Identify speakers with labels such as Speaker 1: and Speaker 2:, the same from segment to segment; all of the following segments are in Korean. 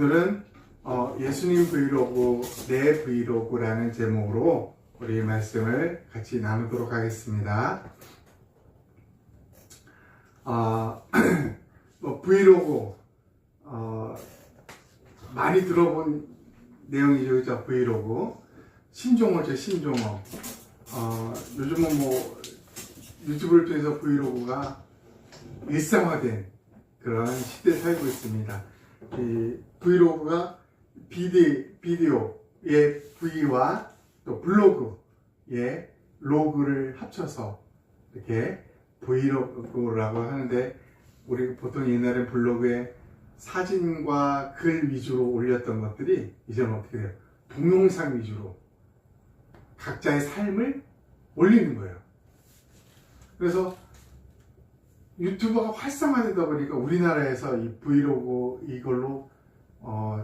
Speaker 1: 오늘은 예수님 브이로그, 내 브이로그라는 제목으로 우리 말씀을 같이 나누도록 하겠습니다. 브이로그 많이 들어본 내용이죠, 그죠? 브이로그 신종어죠, 신종어. 요즘은 뭐 유튜브를 통해서 브이로그가 일상화된 그런 시대에 살고 있습니다. 이 브이로그가 비디오의 V와 또 블로그의 로그를 합쳐서 이렇게 브이로그라고 하는데, 우리 보통 옛날에 블로그에 사진과 글 위주로 올렸던 것들이 이제는 어떻게 돼요? 동영상 위주로 각자의 삶을 올리는 거예요. 그래서 유튜버가 활성화되다 보니까 우리나라에서 이 브이로그 이걸로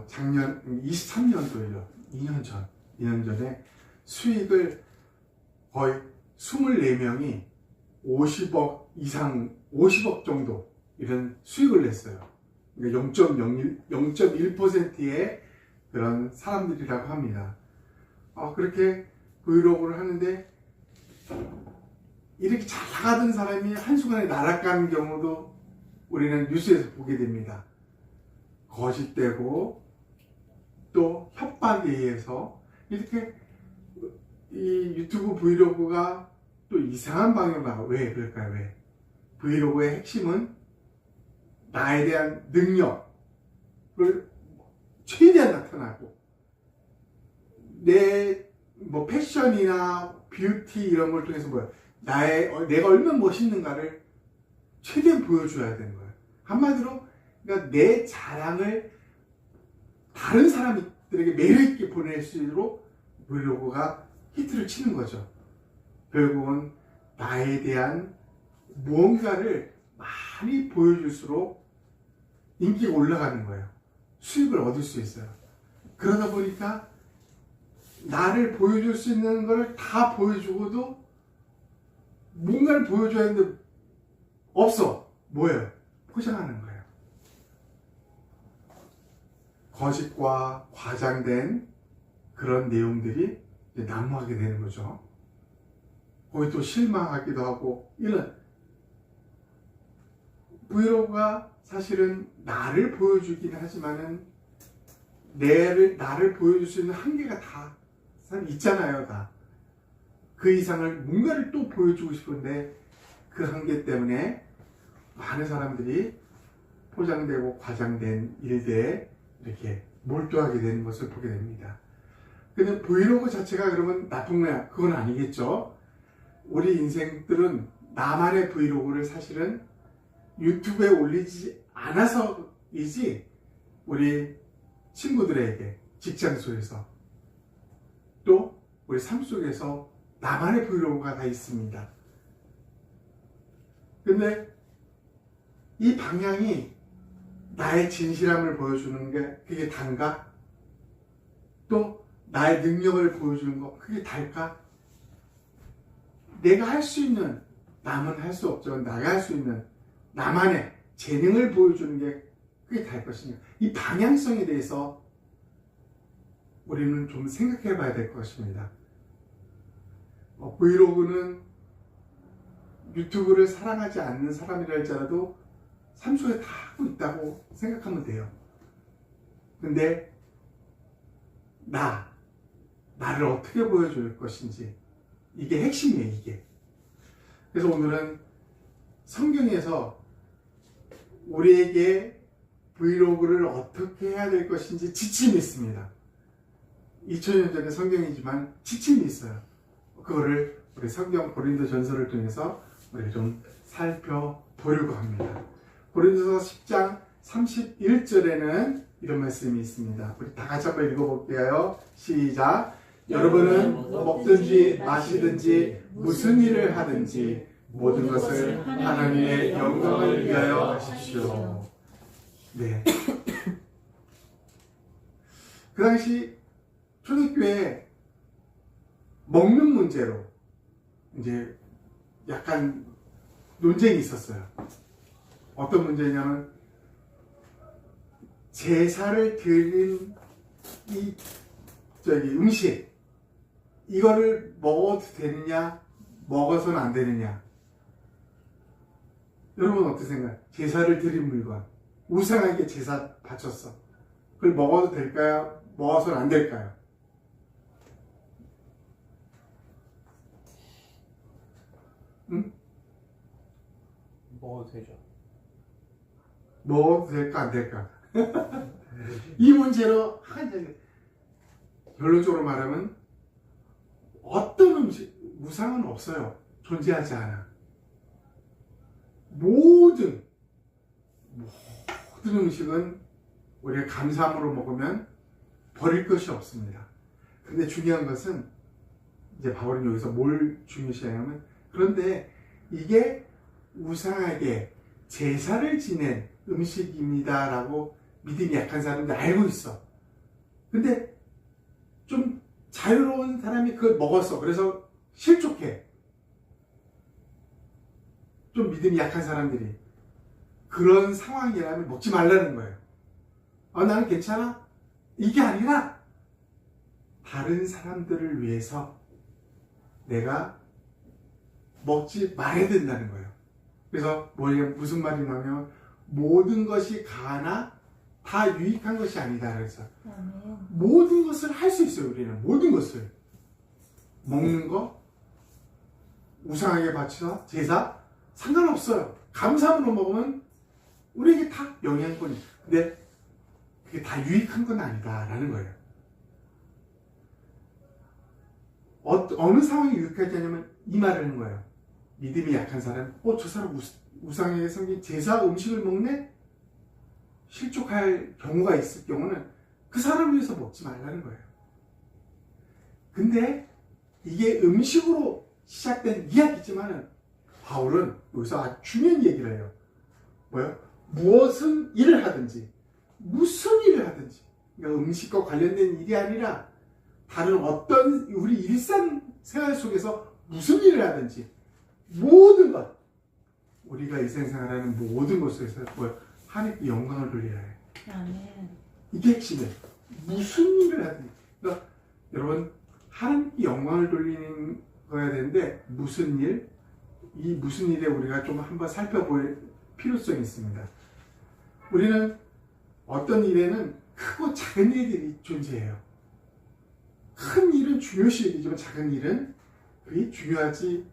Speaker 1: 작년 23년도에요. 2년 전에 수익을 거의 24명이 50억 이상, 50억 정도 이런 수익을 냈어요. 그러니까 0.1%의 그런 사람들이라고 합니다. 그렇게 브이로그를 하는데 이렇게 잘 나가던 사람이 한순간에 날아가는 경우도 우리는 뉴스에서 보게 됩니다. 거짓되고 또 협박에 의해서 이렇게 이 유튜브 브이로그가 또 이상한 방향으로 나가. 왜 그럴까요? 왜? 브이로그의 핵심은 나에 대한 능력을 최대한 나타나고, 내 뭐 패션이나 뷰티 이런 걸 통해서 내가 얼마나 멋있는가를 최대한 보여줘야 되는 거예요. 한마디로 그러니까 내 자랑을 다른 사람들에게 매력있게 보낼 수 있도록 브이로그가 히트를 치는 거죠. 결국은 나에 대한 무언가를 많이 보여줄수록 인기가 올라가는 거예요. 수익을 얻을 수 있어요. 그러다 보니까 나를 보여줄 수 있는 걸 다 보여주고도 뭔가를 보여줘야 하는데 없어. 뭐예요? 포장하는 거예요. 거짓과 과장된 그런 내용들이 난무하게 되는 거죠. 거기 또 실망하기도 하고. 이런 브이로그가 사실은 나를 보여주긴 하지만은 나를 보여줄 수 있는 한계가 다 있잖아요. 다 그 이상을 뭔가를 또 보여주고 싶은데 그 한계 때문에 많은 사람들이 포장되고 과장된 일들에 이렇게 몰두하게 되는 것을 보게 됩니다. 근데 브이로그 자체가 그러면 나쁜 거야? 그건 아니겠죠. 우리 인생들은 나만의 브이로그를 사실은 유튜브에 올리지 않아서이지, 우리 친구들에게, 직장소에서, 또 우리 삶 속에서 나만의 브이로그가 다 있습니다. 근데 이 방향이 나의 진실함을 보여주는 게 그게 단가? 또 나의 능력을 보여주는 거 그게 달까? 내가 할 수 있는, 남은 할 수 없지만 내가 할 수 있는 나만의 재능을 보여주는 게 그게 달 것이냐? 이 방향성에 대해서 우리는 좀 생각해 봐야 될 것입니다. 브이로그는 유튜브를 사랑하지 않는 사람이라 할지라도 삶 속에 다 하고 있다고 생각하면 돼요. 근데 나를 어떻게 보여줄 것인지, 이게 핵심이에요, 이게. 그래서 오늘은 성경에서 우리에게 브이로그를 어떻게 해야 될 것인지 지침이 있습니다. 2000년 전의 성경이지만 지침이 있어요. 그거를 우리 성경 고린도전서를 통해서 우리 좀 살펴보려고 합니다. 고린도서 10장 31절에는 이런 말씀이 있습니다. 우리 다 같이 한번 읽어볼게요. 시작. 여러분은 먹든지 마시든지 무슨 일을 하든지 모든 것을 하나님의 영광을 위하여 하십시오. 네. 그 당시 초대교회 먹는 문제로 이제 약간 논쟁이 있었어요. 어떤 문제냐면 제사를 드린 이 음식 이거를 먹어도 되느냐 먹어서는 안 되느냐. 여러분 어떻게 생각해요? 제사를 드린 물건 우상에게 제사 바쳤어. 그걸 먹어도 될까요? 먹어서는 안 될까요? 응?
Speaker 2: 먹어도 되죠.
Speaker 1: 먹어도 될까 안 될까? 이 문제로 결론적으로 말하면 어떤 음식 우상은 없어요. 존재하지 않아. 모든 음식은 우리가 감사함으로 먹으면 버릴 것이 없습니다. 근데 중요한 것은 이제 바울은 여기서 뭘 중요시하냐면 그런데 이게 우상에게 제사를 지낸 음식입니다 라고 믿음이 약한 사람들 알고 있어. 근데 좀 자유로운 사람이 그걸 먹었어. 그래서 실족해. 좀 믿음이 약한 사람들이 그런 상황이라면 먹지 말라는 거예요. 나는 괜찮아? 이게 아니라 다른 사람들을 위해서 내가 먹지 말아야 된다는 거예요. 그래서 무슨 말이냐면 모든 것이 가하나 다 유익한 것이 아니다. 그래서 모든 것을 할 수 있어요. 우리는 모든 것을 먹는 거 우상에게 바쳐 제사 상관없어요. 감사함으로 먹으면 우리에게 다 영양분이. 근데 그게 다 유익한 건 아니다라는 거예요. 어느 상황이 유익하지 않냐면 이 말을 하는 거예요. 믿음이 약한 사람, 저 사람 우상에게 섬긴 제사 음식을 먹네? 실족할 경우가 있을 경우는 그 사람을 위해서 먹지 말라는 거예요. 근데 이게 음식으로 시작된 이야기지만은 바울은 여기서 아주 중요한 얘기를 해요. 뭐요? 무슨 일을 하든지 그러니까 음식과 관련된 일이 아니라 다른 어떤 우리 일상생활 속에서 무슨 일을 하든지 모든 것 우리가 일상생활하는 모든 것에서 하나님께 영광을 돌리라 해요. 이게 핵심이에요. 무슨 일을 하든지. 그러니까 여러분 하나님께 영광을 돌리는 거야 되는데 무슨 일? 이 무슨 일에 우리가 좀 한번 살펴볼 필요성이 있습니다. 우리는 어떤 일에는 크고 작은 일들이 존재해요. 큰 일은 중요시 여기지만 작은 일은 그게 중요하지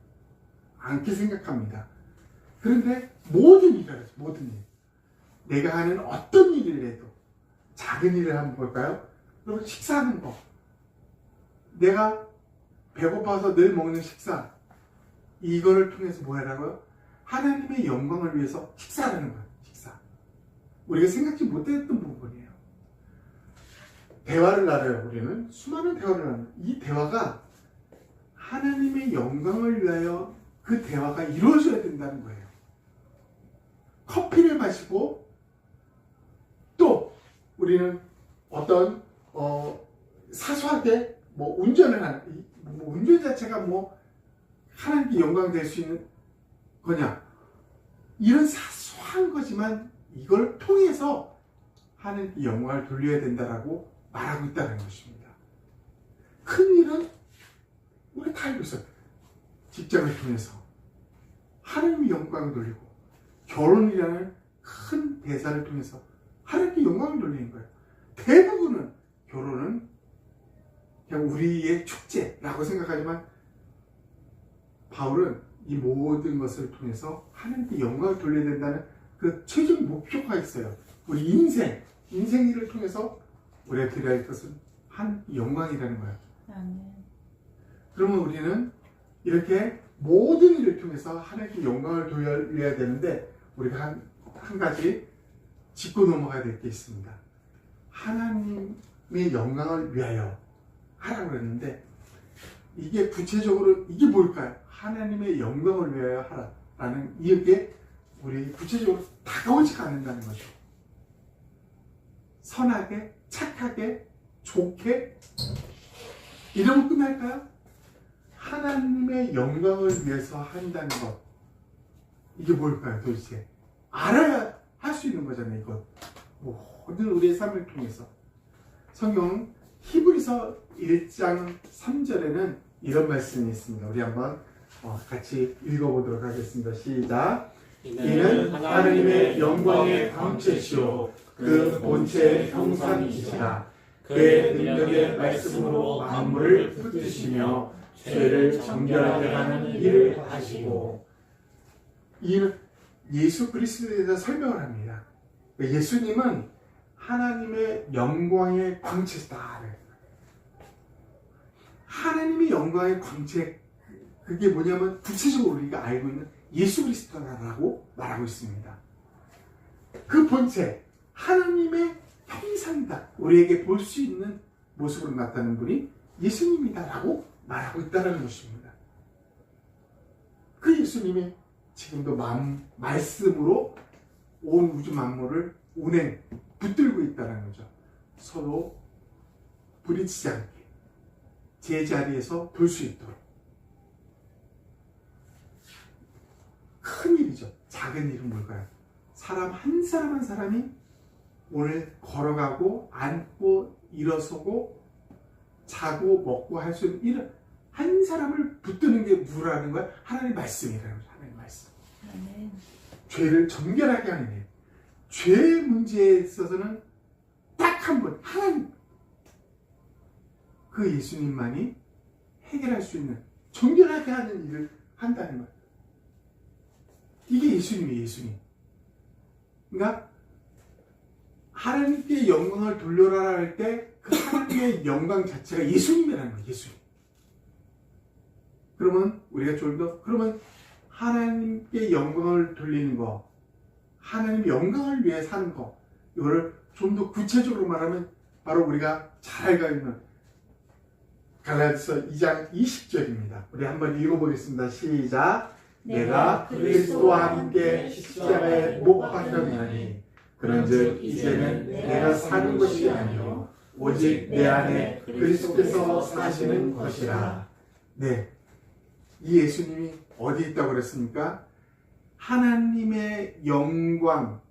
Speaker 1: 않게 생각합니다. 그런데 모든 일이라서 모든 일 내가 하는 어떤 일을 해도 작은 일을 한번 볼까요? 여러분 식사하는 거 내가 배고파서 늘 먹는 식사 이거를 통해서 뭐 하라고요? 하나님의 영광을 위해서 식사하는 거예요. 식사. 우리가 생각지 못했던 부분이에요. 대화를 나눠요. 우리는 수많은 대화를 나눠요. 이 대화가 하나님의 영광을 위하여 그 대화가 이루어져야 된다는 거예요. 커피를 마시고 또 우리는 어떤 사소하게 운전을 하는 운전 자체가 하나님께 영광 될 수 있는 거냐 이런 사소한 거지만 이걸 통해서 하나님께 영광을 돌려야 된다라고 말하고 있다는 것입니다. 큰 일은 우리 다 알고 있어요. 직장을 통해서 하나님의 영광을 돌리고 결혼이라는 큰 대사를 통해서 하나님께 영광을 돌리는 거예요. 대부분은 결혼은 그냥 우리의 축제라고 생각하지만 바울은 이 모든 것을 통해서 하나님께 영광을 돌려야 된다는 그 최종 목표가 있어요. 우리 인생 일을 통해서 우리가 드려야 할 것은 하나님께 영광이라는 거예요. 그러면 우리는 이렇게 모든 일을 통해서 하나님께 영광을 돌려야 되는데 우리가 한 가지 짚고 넘어가야 될 게 있습니다. 하나님의 영광을 위하여 하라고 그랬는데 이게 구체적으로 이게 뭘까요? 하나님의 영광을 위하여 하라라는 이게 우리 구체적으로 다가오지가 않는다는 거죠. 선하게, 착하게, 좋게 이러면 끝날까요? 하나님의 영광을 위해서 한다는 것 이게 뭘까요 도대체? 알아야 할 수 있는 거잖아요. 이거 모든 우리의 삶을 통해서. 성경 히브리서 1장 3절에는 이런 말씀이 있습니다. 우리 한번 같이 읽어보도록 하겠습니다. 시작. 이는 하나님의 영광의 광채시요 그 본체의 형상이시라. 그의 능력의 말씀으로 만물을 붙드시며 죄를 정결하게 하는 일을 하시고. 이는 예수 그리스도에 대해서 설명을 합니다. 예수님은 하나님의 영광의 광채시다. 하나님의 영광의 광채, 그게 뭐냐면 구체적으로 우리가 알고 있는 예수 그리스도라고 말하고 있습니다. 그 본체, 하나님의 형상이다. 우리에게 볼 수 있는 모습으로 나타나는 분이 예수님이다라고 말하고 있다는 것입니다. 그 예수님이 지금도 말씀으로 온 우주 만물을 운행, 붙들고 있다는 거죠. 서로 부딪히지 않게 제자리에서 볼 수 있도록. 큰 일이죠. 작은 일은 뭘까요? 사람 한 사람 한 사람이 오늘 걸어가고 앉고 일어서고 자고 먹고 할 수 있는 일은 한 사람을 붙드는 게 뭐라는 거야? 하나님의 말씀이라는 거죠. 하나님의 말씀. 아멘. 죄를 정결하게 하는 일. 죄 문제에 있어서는 딱 한 분, 하나님. 그 예수님만이 해결할 수 있는 정결하게 하는 일을 한다는 거예요. 이게 예수님이에요, 예수님. 그러니까 하나님께 영광을 돌려라 할 때 그 하나님의 영광 자체가 예수님이라는 거예요, 예수님. 그러면 우리가 좀 더, 그러면 하나님께 영광을 돌리는 거, 하나님의 영광을 위해 사는 거, 이거를 좀 더 구체적으로 말하면 바로 우리가 잘 알고 있는 갈라디아서 2장 20절입니다. 우리 한번 읽어보겠습니다. 시작. 내가 그리스도와 함께 십자가에 못 박혔나니 그런즉 이제는 내가 사는 것이 아니요 오직 내 안에 그리스도께서 사시는 것이라. 네, 이 예수님이 어디 있다고 그랬습니까? 하나님의 영광,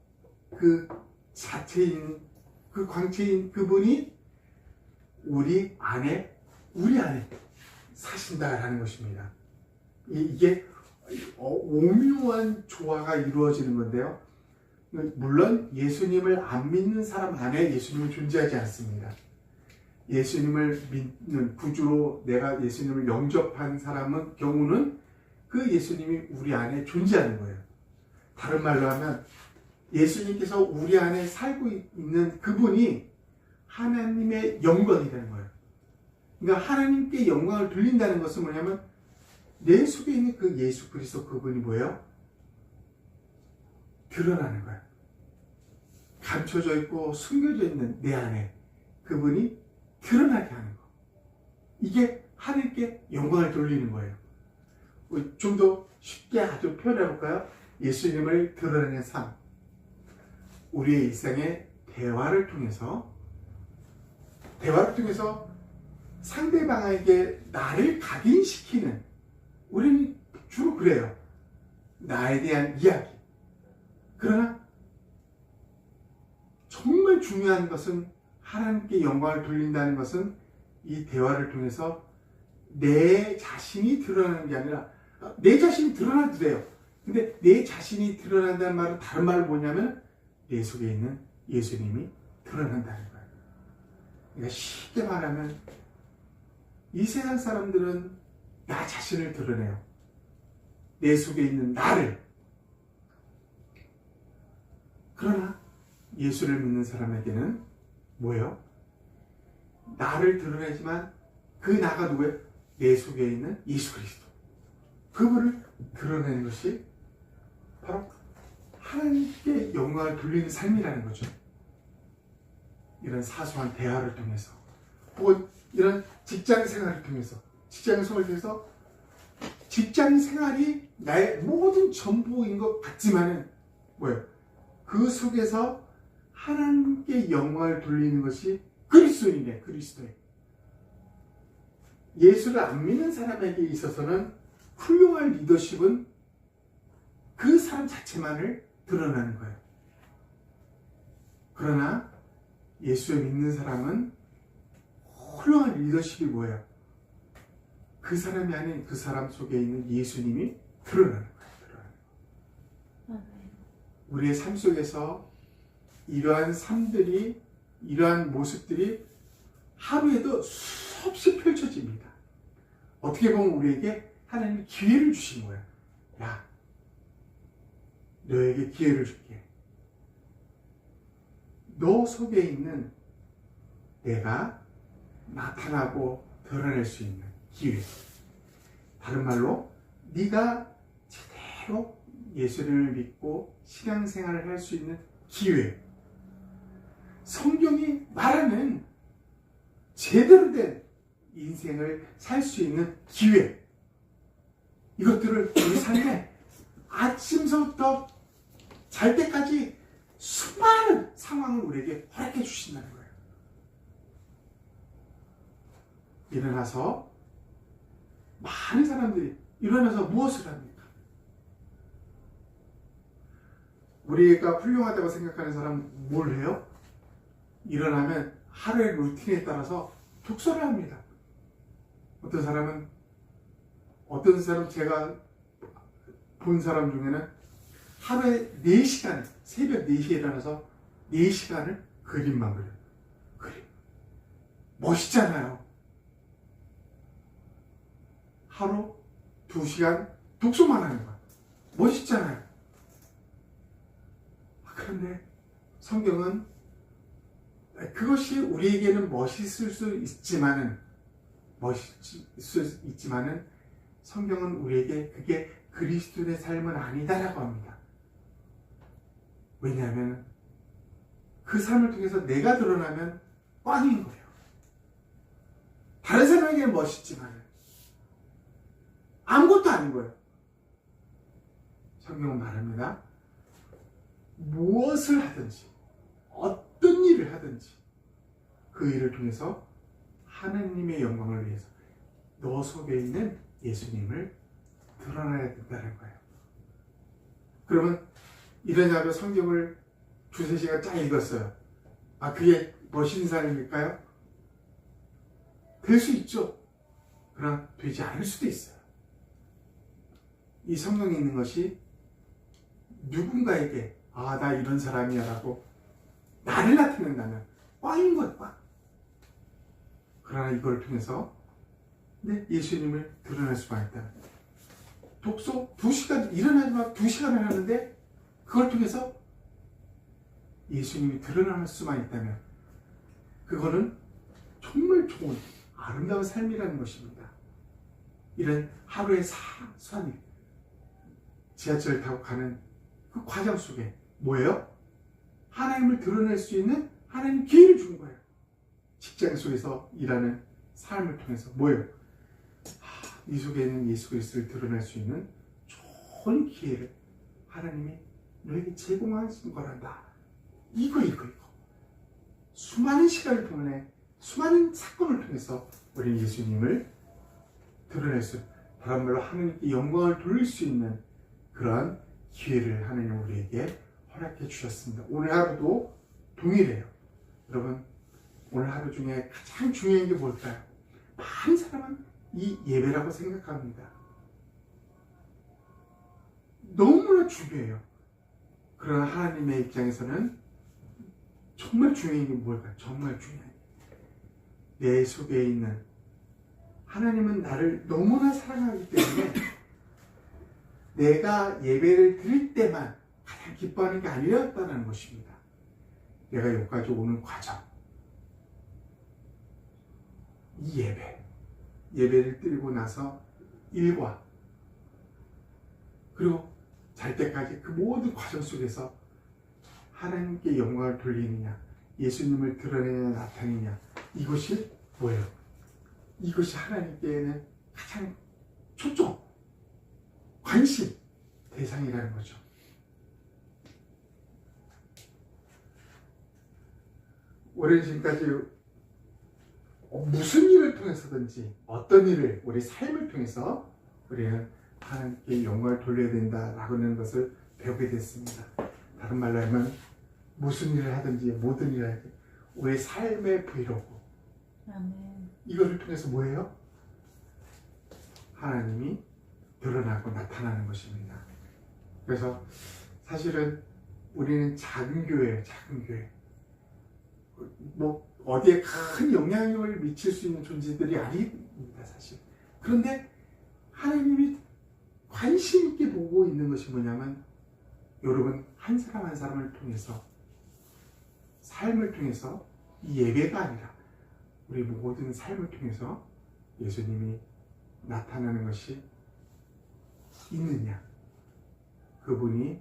Speaker 1: 그 자체인, 그 광채인 그분이 우리 안에 사신다라는 것입니다. 이게 오묘한 조화가 이루어지는 건데요. 물론 예수님을 안 믿는 사람 안에 예수님은 존재하지 않습니다. 예수님을 믿는 구주로 내가 예수님을 영접한 사람은 경우는 그 예수님이 우리 안에 존재하는 거예요. 다른 말로 하면 예수님께서 우리 안에 살고 있는 그분이 하나님의 영광이라는 거예요. 그러니까 하나님께 영광을 돌린다는 것은 뭐냐면 내 속에 있는 그 예수 그리스도 그분이 뭐예요? 드러나는 거예요. 감춰져 있고 숨겨져 있는 내 안에 그분이 드러나게 하는 거. 이게 하나님께 영광을 돌리는 거예요. 좀 더 쉽게 아주 표현해 볼까요? 예수님을 드러내는 삶. 우리의 일상의 대화를 통해서 상대방에게 나를 각인시키는, 우리는 주로 그래요. 나에 대한 이야기. 그러나 정말 중요한 것은 하나님께 영광을 돌린다는 것은 이 대화를 통해서 내 자신이 드러나는 게 아니라 내 자신이 드러나도 돼요. 근데 내 자신이 드러난다는 말은 다른 말은 뭐냐면 내 속에 있는 예수님이 드러난다는 거예요. 그러니까 쉽게 말하면 이 세상 사람들은 나 자신을 드러내요. 내 속에 있는 나를. 그러나 예수를 믿는 사람에게는 뭐예요? 나를 드러내지만 그 나가 누구예요? 내 속에 있는 예수 그리스도. 그분을 드러내는 것이 바로 하나님께 영광을 돌리는 삶이라는 거죠. 이런 사소한 대화를 통해서, 혹은 이런 직장 생활을 통해서, 직장 생활을 통해서 직장 생활이 나의 모든 전부인 것 같지만은 뭐예요? 그 속에서 하나님께 영광을 돌리는 것이 그리스도인이네, 그리스도인. 예수를 안 믿는 사람에게 있어서는 훌륭한 리더십은 그 사람 자체만을 드러나는 거예요. 그러나 예수를 믿는 사람은 훌륭한 리더십이 뭐예요? 그 사람이 아닌 그 사람 속에 있는 예수님이 드러나는 거예요. 우리의 삶 속에서 이러한 삶들이, 이러한 모습들이 하루에도 수없이 펼쳐집니다. 어떻게 보면 우리에게 하나님이 기회를 주신 거예요. 야, 너에게 기회를 줄게. 너 속에 있는 내가 나타나고 드러낼 수 있는 기회. 다른 말로 네가 제대로 예수를 믿고 신앙생활을 할 수 있는 기회. 성경이 말하는 제대로 된 인생을 살 수 있는 기회. 이것들을 우리 삶에 아침서부터 잘 때까지 수많은 상황을 우리에게 허락해 주신다는 거예요. 일어나서 많은 사람들이 일어나서 무엇을 합니까? 우리가 훌륭하다고 생각하는 사람은 뭘 해요? 일어나면 하루의 루틴에 따라서 독서를 합니다. 어떤 사람 제가 본 사람 중에는 하루에 4시간, 새벽 4시에 일어나서 4시간을 그림만 그려요. 그림. 멋있잖아요. 하루 2시간 독서만 하는 거야. 멋있잖아요. 그런데 성경은 그것이 우리에게는 멋있을 수 있지만은 성경은 우리에게 그게 그리스도의 삶은 아니다라고 합니다. 왜냐하면 그 삶을 통해서 내가 드러나면 꽝인 거예요. 다른 사람에게는 멋있지만 아무것도 아닌 거예요. 성경은 말합니다. 무엇을 하든지 어떤 일을 하든지 그 일을 통해서 하나님의 영광을 위해서 너 속에 있는 예수님을 드러나야 된다는 거예요. 그러면 이러냐고 성경을 2-3시간 쫙 읽었어요. 그게 멋있는 삶일까요? 될 수 있죠. 그러나 되지 않을 수도 있어요. 이 성경에 있는 것이 누군가에게 나 이런 사람이야 라고 나를 나타낸다면 꽝인 거야, 꽝. 그러나 이걸 통해서 예수님을 드러낼 수가 있다. 독서 2시간, 일어나지만 2시간을 하는데 그걸 통해서 예수님이 드러날 수만 있다면 그거는 정말 좋은 아름다운 삶이라는 것입니다. 이런 하루의 사소한 지하철 타고 가는 그 과정 속에 뭐예요? 하나님을 드러낼 수 있는 하나님 기회를 준 거예요. 직장 속에서 일하는 삶을 통해서 뭐예요? 네 속에 있는 예수 그리스도를 드러낼 수 있는 좋은 기회를 하나님이 너에게 제공하신 거란다. 이거. 수많은 시간을 통해 수많은 사건을 통해서 우리 예수님을 드러낼 수, 다른 말로 하나님께 영광을 돌릴 수 있는 그런 기회를 하나님 우리에게 허락해 주셨습니다. 오늘 하루도 동일해요. 여러분, 오늘 하루 중에 가장 중요한 게 뭘까요? 많은 사람은 이 예배라고 생각합니다. 너무나 중요해요. 그러나 하나님의 입장에서는 정말 중요한 게 뭘까요? 정말 중요해요. 내 속에 있는 하나님은 나를 너무나 사랑하기 때문에 내가 예배를 드릴 때만 가장 기뻐하는 게 아니었다는 것입니다. 내가 여기까지 오는 과정, 이 예배를 드리고 나서 일과 그리고 잘 때까지 그 모든 과정 속에서 하나님께 영광을 돌리느냐, 예수님을 드러내냐 나타내냐, 이것이 뭐예요? 이것이 하나님께는 가장 초점, 관심, 대상이라는 거죠. 오랜 지금까지 무슨 일을 통해서든지 어떤 일을 우리 삶을 통해서 우리는 하나님께 영광을 돌려야 된다라고 하는 것을 배우게 됐습니다. 다른 말로 하면 무슨 일을 하든지 모든 일을 하든지 우리의 삶의 브이로그
Speaker 2: 아멘.
Speaker 1: 이거를 통해서 뭐예요? 하나님이 드러나고 나타나는 것입니다. 그래서 사실은 우리는 작은 교회예요. 작은 교회. 뭐 어디에 큰 영향력을 미칠 수 있는 존재들이 아닙니다. 사실. 그런데 하나님이 관심 있게 보고 있는 것이 뭐냐면 여러분 한 사람 한 사람을 통해서 삶을 통해서 이 예배가 아니라 우리 모든 삶을 통해서 예수님이 나타나는 것이 있느냐. 그분이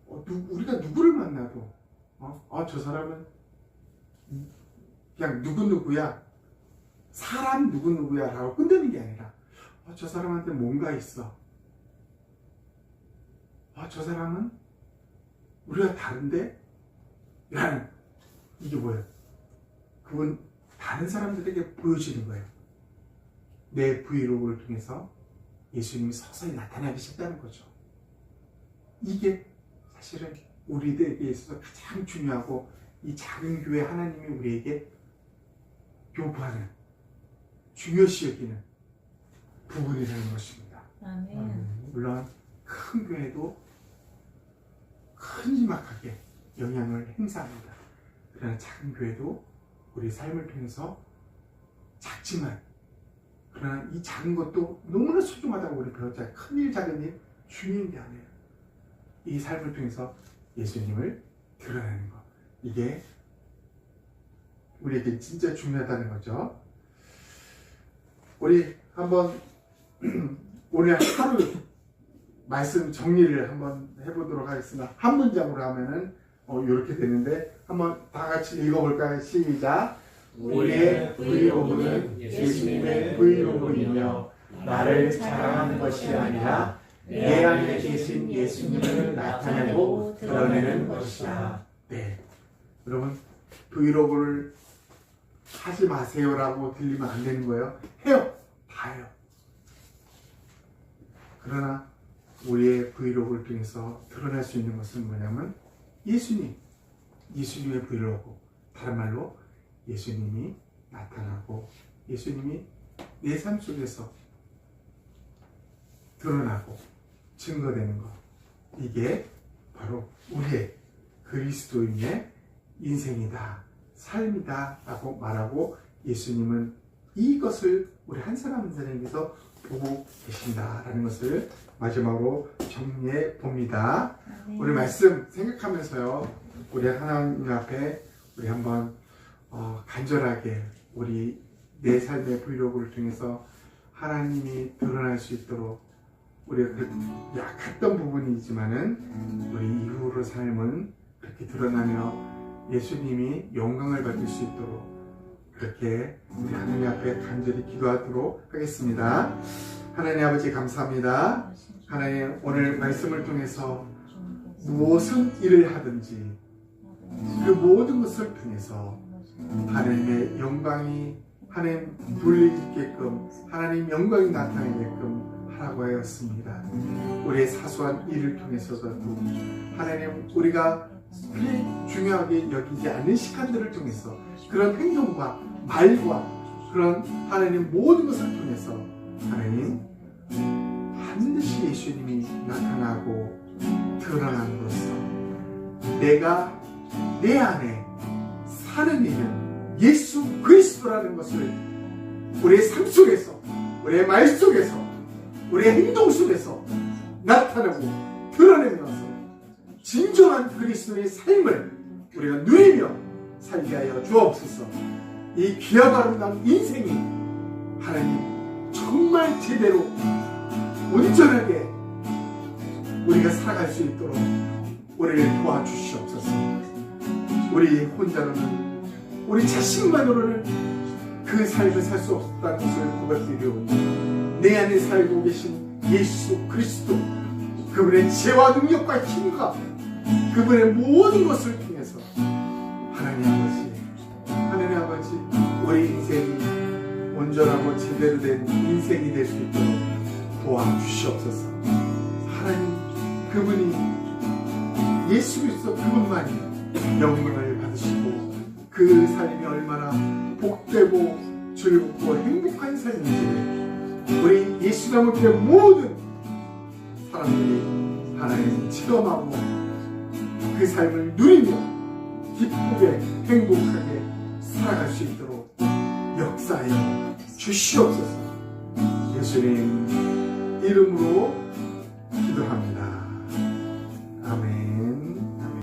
Speaker 1: 우리가 누구를 만나도 저 사람은 그냥 누구누구야 사람 누구누구야 라고 끝내는 게 아니라 저 사람한테 뭔가 있어. 저 사람은 우리가 다른데? 라는 이게 뭐예요? 그건 다른 사람들에게 보여지는 거예요. 내 브이로그를 통해서 예수님이 서서히 나타나기 쉽다는 거죠. 이게 사실은 우리들에게 있어서 가장 중요하고 이 작은 교회 하나님이 우리에게 요구하는 중요시 여기는 부분이라는 것입니다.
Speaker 2: 아멘.
Speaker 1: 물론 큰 교회도 큼지막하게 영향을 행사합니다. 그러나 작은 교회도 우리 삶을 통해서 작지만 그러나 이 작은 것도 너무나 소중하다고 우리 배웠잖아요. 큰일 작은 일 중요한 게 아니에요. 이 삶을 통해서 예수님을 드러내는 것 이게 우리에게 진짜 중요하다는 거죠. 우리 한번 오늘 하루 말씀 정리를 한번 해보도록 하겠습니다. 한 문장으로 하면은 이렇게 되는데 한번 다 같이 읽어볼까요? 시작. 우리의 브이로그는 예수님의 브이로그이며 나를 자랑하는 것이 아니라 내 안에 계신 예수님을 나타내고 드러내는 것이다. 네, 여러분 브이로그를 하지 마세요라고 들리면 안 되는 거예요. 해요. 다 해요. 그러나 우리의 브이로그를 통해서 드러날 수 있는 것은 뭐냐면 예수님의 브이로그. 다른 말로 예수님이 나타나고 예수님이 내 삶 속에서 드러나고 증거되는 것. 이게 바로 우리의 그리스도인의 인생이다. 삶이다. 라고 말하고 예수님은 이것을 우리 한 사람 한 사람에게서 보고 계신다라는 것을 마지막으로 정리해 봅니다. 오늘 말씀 생각하면서요. 우리 하나님 앞에 우리 한번 간절하게 우리 내 삶의 브이로그를 통해서 하나님이 드러날 수 있도록 우리가 약했던 부분이지만은 우리 이후로 삶은 그렇게 드러나며 예수님이 영광을 받을 수 있도록 그렇게 우리 하나님 앞에 간절히 기도하도록 하겠습니다. 하나님 아버지 감사합니다. 하나님 오늘 말씀을 통해서 무엇은 일을 하든지 그 모든 것을 통해서 하나님의 영광이 하나님 돌리게끔 하나님 영광이 나타나게끔 하라고 하였습니다. 우리의 사소한 일을 통해서도 하나님 우리가 중요하게 여기지 않는 시간들을 통해서 그런 행동과 말과 그런 하나님 모든 것을 통해서 하나님 반드시 예수님이 나타나고 드러남으로써 내가 내 안에 사는 이는 예수 그리스도라는 것을 우리의 삶 속에서 우리의 말 속에서 우리의 행동 속에서 나타내고 드러내면서 진정한 그리스도의 삶을 우리가 누리며 살게 하여 주옵소서. 이 귀하고 아름다운 인생이 하나님 정말 제대로 온전하게 우리가 살아갈 수 있도록 우리를 도와주시옵소서. 우리 혼자로는 우리 자신만으로는 그 삶을 살 수 없다는 것을 고백드리오니 내 안에 살고 계신 예수 그리스도 그분의 지혜와 능력과 힘과 그분의 모든 것을 통해서 하나님 아버지 우리 인생이 온전하고 제대로 된 인생이 될 수 있도록 도와주시옵소서. 하나님 그분이 예수 그리스도 그분만이 영광을 받으시고 그 삶이 얼마나 복되고 즐겁고 행복한 삶인지 우리 예수님께 모든 사람들이 하나님 체험하고 그 삶을 누리며 기쁘게 행복하게 살아갈 수 있도록 역사하여 주시옵소서. 예수님 이름으로 기도합니다.